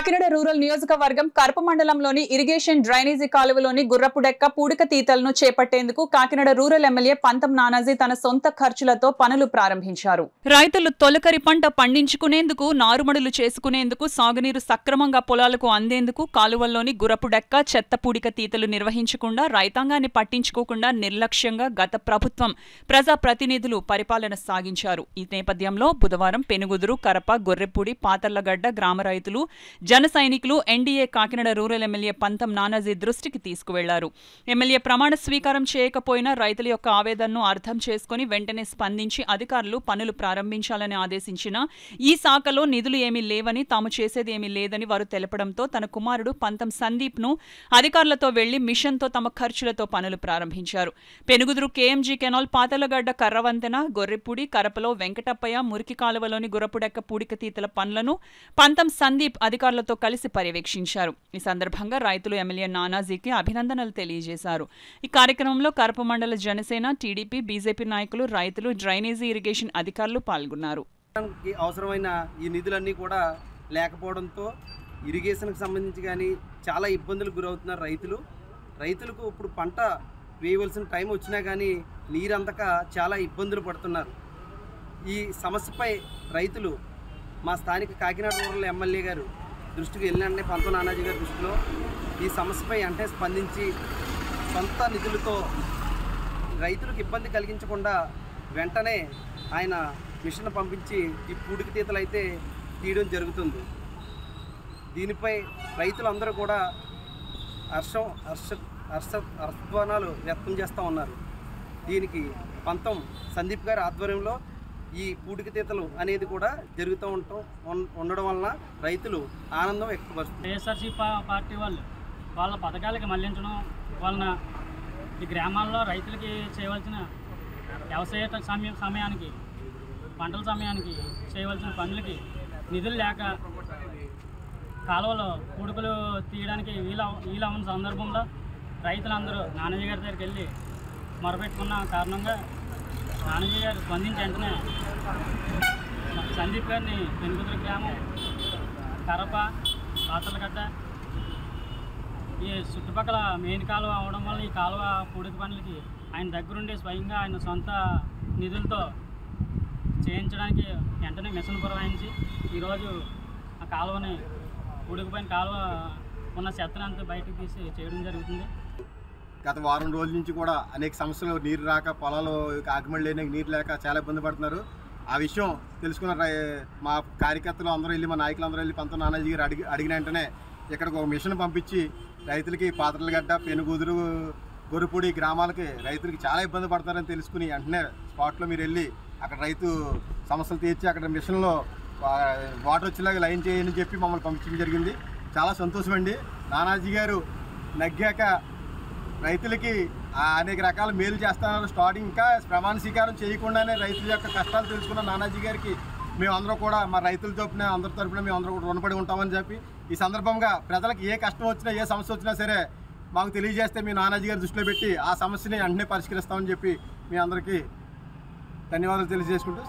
Kakinada rural నియోజకవర్గం కరప మండలంలోని irrigation drainage కాలువలోని గుర్రపుడెక్క పూడిక తీతలను చేపట్టేందుకు కాకినాడ రూరల్ ఎమ్మెల్యే పంతం నానాజీ తన సొంత ఖర్చులతో పనులు ప్రారంభించారు. రైతులు తొలకరి పంట పండించుకునేందుకు, నారుమడులు చేసుకునేందుకు, సాగునీరు సక్రమంగా పొలాలకు అందేందుకు కాలువల్లోని గుర్రపుడెక్క చెత్త పూడిక తీతలు నిర్వహించకుండా, రైతాంగాన్ని పట్టించుకోకుండా నిర్లక్ష్యంగా గత ప్రభుత్వం ప్రజాప్రతినిధులు పరిపాలన సాగించారు. ఈ నేపథ్యంలో బుధవారం పెనుగుదురు, కరప, గొర్రెపూడి, పాతర్లగడ్డ గ్రామ రైతులు, జన సైనికులు ఎన్డీఏ కాకినాడ రూరల్ ఎమ్మెల్యే పంతం నానాజీ దృష్టికి తీసుకువెళ్లారు. ఎమ్మెల్యే ప్రమాణ స్వీకారం చేయకపోయినా రైతుల యొక్క ఆవేదనను అర్థం చేసుకుని వెంటనే స్పందించి అధికారులు పనులు ప్రారంభించాలని ఆదేశించినా ఈ శాఖలో నిధులు ఏమీ లేవని, తాము చేసేది ఏమీ లేదని వారు తెలపడంతో తన కుమారుడు పంతం సందీప్ ను అధికారులతో వెళ్లి మిషన్తో తమ ఖర్చులతో పనులు ప్రారంభించారు. పెనుగుదురు కేఎంజీ కెనాల్, పాతర్లగడ్డ కర్రవంతెన, గొర్రెపూడి, కరపలో వెంకటప్పయ్య, మురికి కాలువలోని గుర్రపుడెక్క పూడిక తీతల పనులను పంతం సందీప్ అధికారులతో కలిసి పర్యవేక్షించారు. ఈ సందర్భంగా రైతులు ఎమ్మెల్యే నానాజీకి అభినందనలు తెలియజేశారు. ఈ కార్యక్రమంలో కరప మండల జనసేన, టీడీపీ, బీజేపీ నాయకులు, రైతులు, డ్రైనేజీ, ఇరిగేషన్ అధికారులు పాల్గొన్నారు. అవసరమైన ఈ నిధులన్నీ కూడా లేకపోవడంతో ఇరిగేషన్కి సంబంధించి కానీ చాలా ఇబ్బందులకు గురవుతున్నారు రైతులకు. ఇప్పుడు పంట వేయవలసిన టైం వచ్చినా కానీ నీరు అందక చాలా ఇబ్బందులు పడుతున్నారు. ఈ సమస్యపై రైతులు మా స్థానిక కాకినాడ రూరల్ ఎమ్మెల్యే గారు దృష్టికి వెళ్ళినంటే పంతం నానాజీ గారి దృష్టిలో ఈ సమస్యపై అంటే స్పందించి సొంత నిధులతో రైతులకు ఇబ్బంది కలిగించకుండా వెంటనే ఆయన మిషన్ పంపించి ఈ పూడిక తీతలు అయితే తీయడం జరుగుతుంది. దీనిపై రైతులందరూ కూడా హర్షధ్వానాలు వ్యక్తం చేస్తూ ఉన్నారు. దీనికి పంతం సందీప్ గారి ఆధ్వర్యంలో ఈ పూడిక తీతలు అనేది కూడా జరుగుతూ ఉండడం వలన రైతులు ఆనందం వ్యక్తపరుస్తారు. వైఎస్ఆర్సీ పార్టీ వాళ్ళ పథకాలకి మళ్లించడం వలన ఈ గ్రామాల్లో రైతులకి చేయవలసిన వ్యవసాయ సమయానికి, పంటల సమయానికి చేయవలసిన పనులకి నిధులు లేక కాలువలో పూడికలు తీయడానికి వీలవన్న సందర్భంలో రైతులందరూ నానాజీ గారి దగ్గరికి వెళ్ళి మొరపెట్టుకున్న కారణంగా నానాజీ గారు స్పందించి వెంటనే సందీప్ గారిని పెనుగుదురు గ్రామం, కరప, పాతర్లగడ్డ ఈ చుట్టుపక్కల మెయిన్ కాలువ అవడం వల్ల ఈ కాలువ పూడిక పనులకి ఆయన దగ్గరుండి స్వయంగా ఆయన సొంత నిధులతో చేయించడానికి వెంటనే మిషన్ పురమాయించి ఈరోజు ఆ కాలువని పూడికపోయిన కాలువ ఉన్న చెత్తనంతా బయటకు తీసి చేయడం జరుగుతుంది. గత వారం రోజుల నుంచి కూడా అనేక సమస్యలు, నీరు రాక, పొలాలు ఆకుమడి లేని నీరు లేక చాలా ఇబ్బంది పడుతున్నారు. ఆ విషయం తెలుసుకున్న మా కార్యకర్తలు అందరూ వెళ్ళి, మా నాయకులు అందరూ వెళ్ళి పంతం నానాజీ గారు అడిగిన వెంటనే ఇక్కడికి ఒక మిషన్ పంపించి రైతులకి పాతర్లగడ్డ, పెనుగుదురు, గొర్రెపూడి గ్రామాలకి రైతులకి చాలా ఇబ్బంది పడతారని తెలుసుకుని వెంటనే స్పాట్లో మీరు వెళ్ళి అక్కడ రైతు సమస్యలు తీర్చి అక్కడ మిషన్లో వాటర్ వచ్చేలాగా లైన్ చేయని చెప్పి మమ్మల్ని పంపించడం జరిగింది. చాలా సంతోషం అండి. నానాజీ గారు నగ్గాక రైతులకి అనేక రకాల మేలు చేస్తున్నారు. స్టార్టింగ్ ఇంకా ప్రమాణ స్వీకారం చేయకుండానే రైతుల యొక్క కష్టాలు తెలుసుకున్న నానాజీ గారికి మేమందరూ కూడా, మా రైతుల తరపున అందరి తరపున మేమందరూ కూడా రుణపడి ఉంటామని చెప్పి ఈ సందర్భంగా ప్రజలకు ఏ కష్టం వచ్చినా, ఏ సమస్య వచ్చినా సరే మాకు తెలియజేస్తే మీ నానాజీ గారి దృష్టిలో పెట్టి ఆ సమస్యని వెంటనే పరిష్కరిస్తామని చెప్పి మీ అందరికీ ధన్యవాదాలు తెలియజేసుకుంటూ